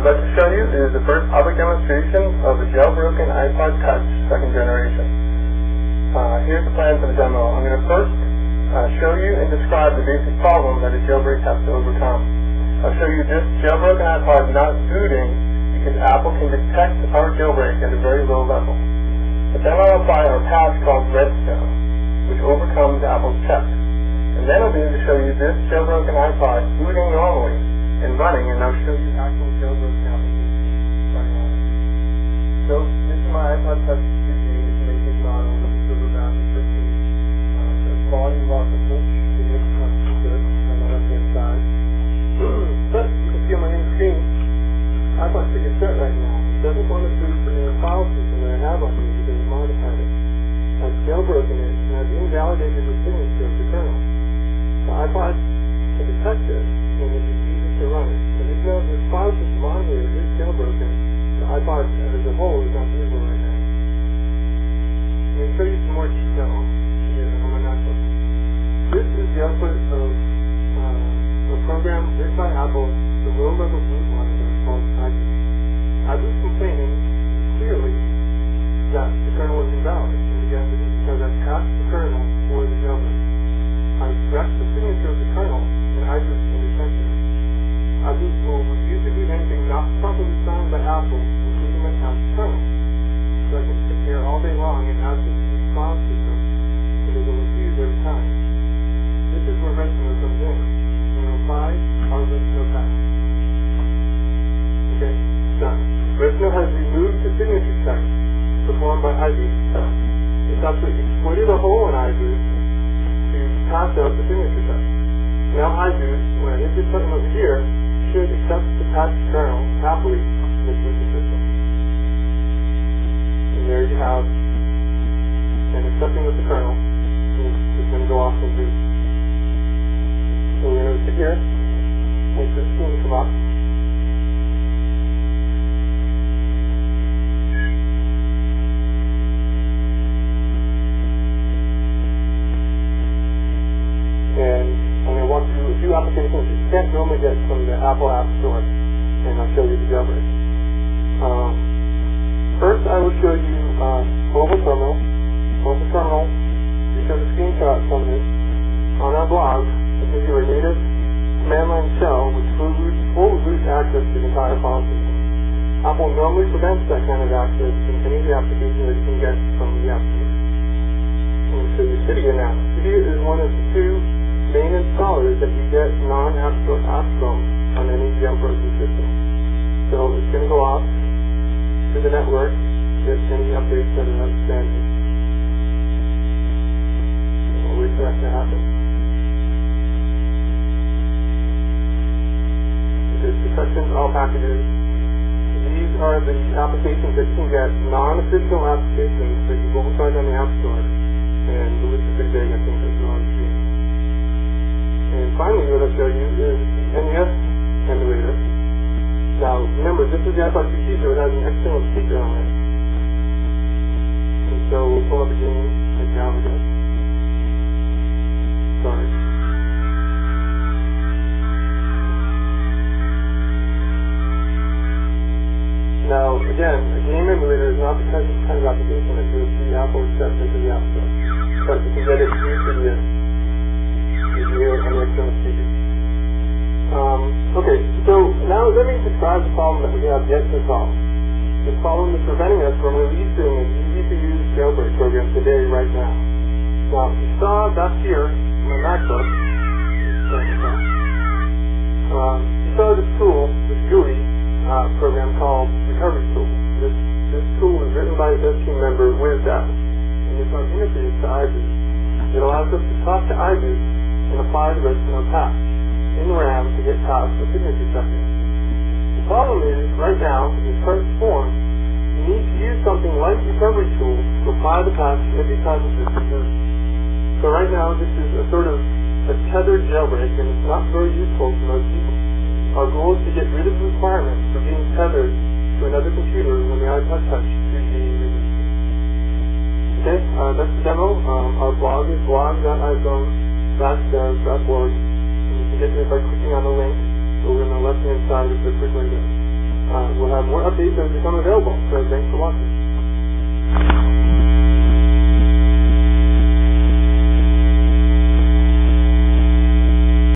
I'd like to show you is the first public demonstration of a jailbroken Ipod Touch 2nd generation. Here's the plan for the demo. I'm going to first show you and describe the basic problem that a jailbreak has to overcome. I'll show you this jailbroken Ipod not booting because Apple can detect our jailbreak at a very low level. But then I'll apply our patch called Redstone, which overcomes Apple's check. And then I'll be able to show you this jailbroken Ipod booting normally and running, and I'll show you actual jailbroken applications running on it. So this is my Ipod Touch 2G. It's a basic model with a silver graphic 15. So it's volume lockable. It's not too good on the left-hand side. But you can see on my main screen, Ipod's pretty set right now. It doesn't want to boot the new file system that I have on here because it's modified it. I've jailbroken it, and I've invalidated the signature of the kernel. The Ipod can detect this, and it refuses to run it. But even though the file system on here is jailbroken, the Ipod as a whole is not usable right now. I'm going to show you some more detail here on my MacBook. This is the output of a program written by Apple, the low-level boot monitor called iBoot. iBoot's complaining clearly that the kernel is invalid. And again, this is because I've tapped the kernel for the jailbreak. I've pressed the signature of the kernel, and iBoot can detect it. iBoot will refuse to do anything not properly signed by Apple, including my tapped kernel. So I can sit here all day long and add this to the file system, and it will refuse every time. This is where Redstone comes in. I'm going to apply our Redstone patch. Okay, done. Redstone has removed the signature check performed by iBoot. It's actually exploited a hole in iBoot to pass out the signature check. Now iBoot, when I hit this button over here, should accept the patched kernel happily and boot the system. And there you have an accepting with the kernel, and it's going to go off and boot. So we're going to sit here, wait for the screen to come up. And I'm going to walk through a few applications that you can't normally get from the Apple App Store, and I'll show you the jailbreak. First, I will show you Mobile Terminal. Mobile Terminal, you show the screenshot from this on our blog. It gives you a native command line shell with full root access to the entire file system. Apple normally prevents that kind of access in any of the applications that you can get from the App Store. I'm going to show you Cydia now. Cydia is one of the two main installers that you get non-App Store apps from on any jailbroken system. So it's going to go off to the network with any updates that are outstanding. We'll wait for that to happen. There's protections, all packages. These are the applications that you can get, non-official applications that you won't find on the App Store. And the list is pretty big, I think that's on the screen. And finally, what I'll show you is the NES emulator. Now, remember, this is the Ipod 2G, so it has an external speaker on it. And so we'll pull up a game like now, I guess. Sorry. Now, again, a game emulator is not the kind of application that you'll see Apple accept into the App Store. But you can get it through Cydia. You hear it on the external speaker. Okay, so now let me describe the problem that we have yet to solve. The problem is preventing us from releasing an easy-to-use jailbreak program today, right now. Now, you saw back here in my MacBook, you saw this tool, this GUI program called Recovery Tool. This tool is written by a team member with that, and it's on interface to iBoot. It allows us to talk to iBoot and apply the Redstone patch in RAM to get past the signature checking. The problem is, right now, in its current form, you need to use something like Recovery Tool to apply the patch every time this is used. So right now, this is a sort of a tethered jailbreak, and it's not very useful to most people. Our goal is to get rid of the requirement for being tethered to another computer when the Ipod Touch 2G releases. Okay, that's the demo. Our blog is blog.iphone.dev.org. You can get to it by clicking on the link over on the left-hand side of the quick window. we'll have more updates as they become available. So thanks for watching.